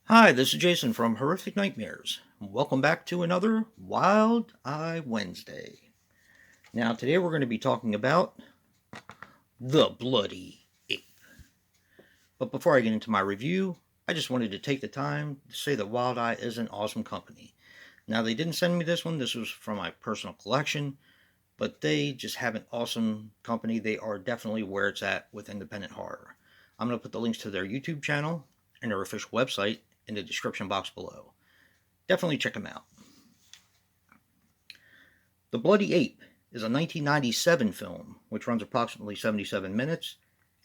Hi, this is Jason from Horrific Nightmares. Welcome back to another Wild Eye Wednesday. Now, today we're going to be talking about the Bloody Ape. But before I get into my review, I just wanted to take the time to say that Wild Eye is an awesome company. Now, they didn't send me this one, this was from my personal collection, but they just have an awesome company. They are definitely where it's at with independent horror. I'm going to put the links to their YouTube channel and their official website in the description box below. Definitely check them out. The Bloody Ape is a 1997 film which runs approximately 77 minutes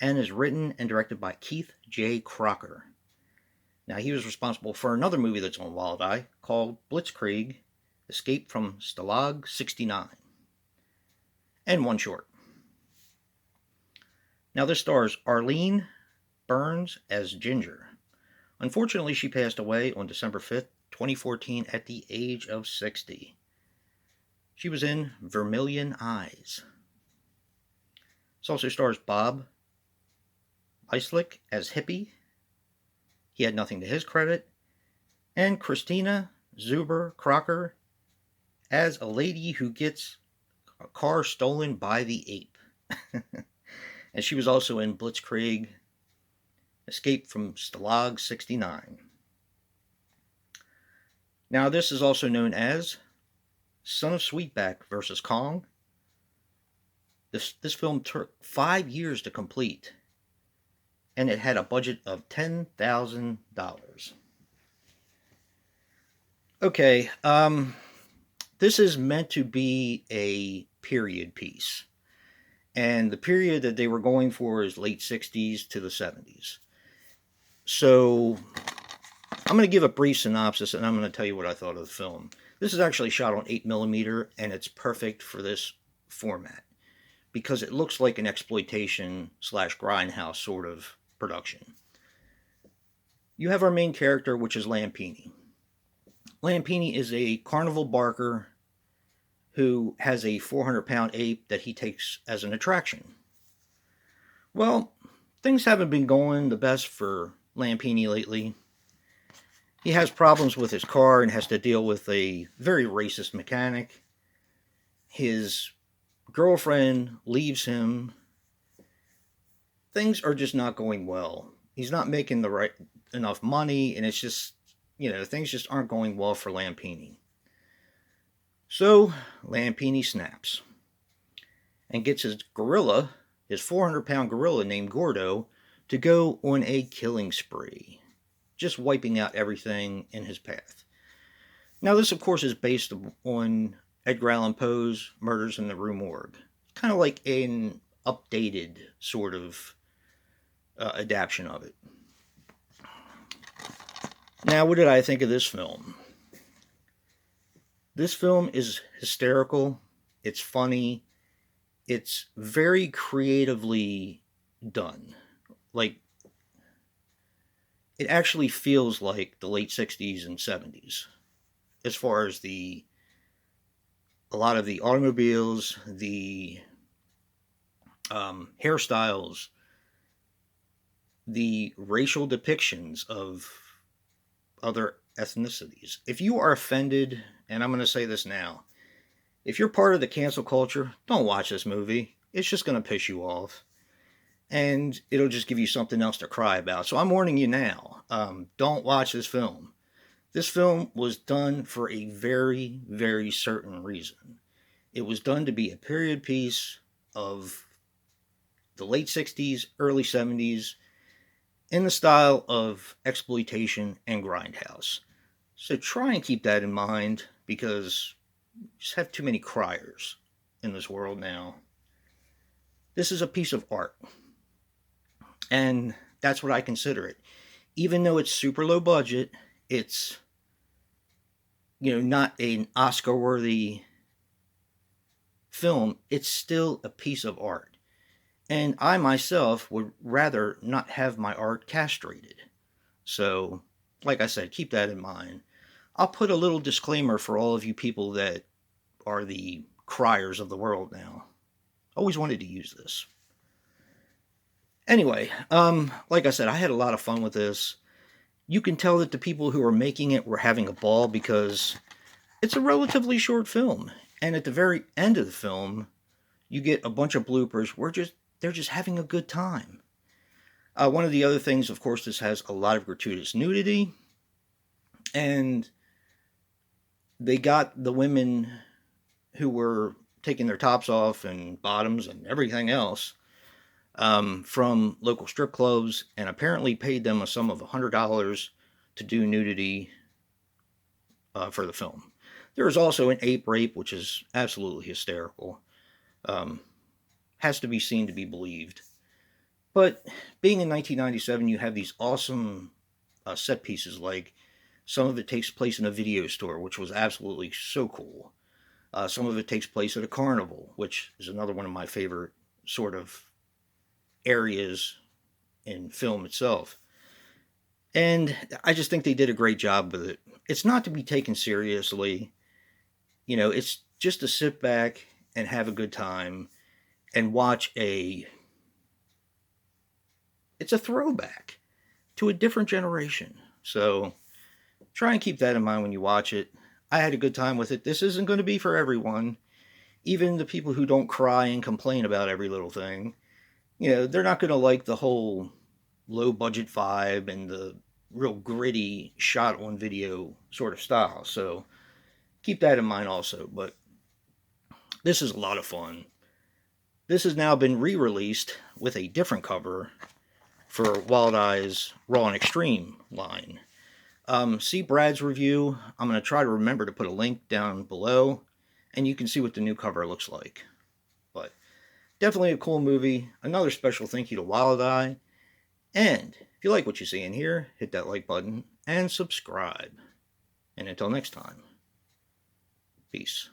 and is written and directed by Keith J. Crocker. Now, he was responsible for another movie that's on Wild Eye called Blitzkrieg Escape from Stalag 69, and one short. Now, this stars Arlene Burns as Ginger. Unfortunately, she passed away on December 5th, 2014 at the age of 60. She was in Vermilion Eyes. This also stars Bob Islick as Hippie. He had nothing to his credit. And Christina Zuber Crocker as a lady who gets a car stolen by the ape. And she was also in Blitzkrieg Escape from Stalag 69. Now, this is also known as Son of Sweetback versus Kong. This film took 5 years to complete, and it had a budget of $10,000. Okay, this is meant to be a period piece, and the period that they were going for is late 60s to the 70s. So I'm going to give a brief synopsis, and I'm going to tell you what I thought of the film. This is actually shot on 8mm, and it's perfect for this format because it looks like an exploitation / grindhouse sort of production. You have our main character, which is Lampini. Lampini is a carnival barker who has a 400-pound ape that he takes as an attraction. Well, things haven't been going the best for Lampini lately. He has problems with his car and has to deal with a very racist mechanic. His girlfriend leaves him. Things are just not going well. He's not making the right enough money, and it's just, things just aren't going well for Lampini. So Lampini snaps and gets his gorilla, his 400-pound gorilla named Gordo, to go on a killing spree, just wiping out everything in his path. Now, this, of course, is based on Edgar Allan Poe's Murders in the Rue Morgue. Kind of like an updated sort of adaptation of it. Now, what did I think of this film? This film is hysterical. It's funny. It's very creatively done. Like, it actually feels like the late 60s and 70s as far as a lot of the automobiles, the hairstyles, the racial depictions of other ethnicities. If you are offended, and I'm going to say this now, if you're part of the cancel culture, don't watch this movie. It's just going to piss you off. And it'll just give you something else to cry about. So I'm warning you now. Don't watch this film. This film was done for a very, very certain reason. It was done to be a period piece of the late 60s, early 70s, in the style of exploitation and grindhouse. So try and keep that in mind, because you just have too many criers in this world now. This is a piece of art. And that's what I consider it. Even though it's super low budget, it's, not an Oscar-worthy film, it's still a piece of art. And I myself would rather not have my art castrated. So, like I said, keep that in mind. I'll put a little disclaimer for all of you people that are the criers of the world now. Always wanted to use this. Anyway, like I said, I had a lot of fun with this. you can tell that the people who are making it were having a ball because it's a relatively short film. And at the very end of the film, you get a bunch of bloopers where they're just having a good time. One of the other things, of course, this has a lot of gratuitous nudity, and they got the women who were taking their tops off and bottoms and everything else from local strip clubs, and apparently paid them a sum of $100 to do nudity for the film. There is also an ape rape, which is absolutely hysterical. Has to be seen to be believed. But being in 1997, you have these awesome set pieces, like some of it takes place in a video store, which was absolutely so cool. Some of it takes place at a carnival, which is another one of my favorite sort of areas in film itself. And I just think they did a great job with it. It's not to be taken seriously. It's just to sit back and have a good time and watch it's a throwback to a different generation. So try and keep that in mind when you watch it. I had a good time with it. This isn't going to be for everyone. Even the people who don't cry and complain about every little thing, they're not going to like the whole low budget vibe and the real gritty shot on video sort of style. So keep that in mind also. But this is a lot of fun. This has now been re-released with a different cover for Wild Eye's Raw and Extreme line. See Brad's review. I'm going to try to remember to put a link down below, and you can see what the new cover looks like. But definitely a cool movie. Another special thank you to Wild Eye. And if you like what you see in here, hit that like button and subscribe. And until next time, peace.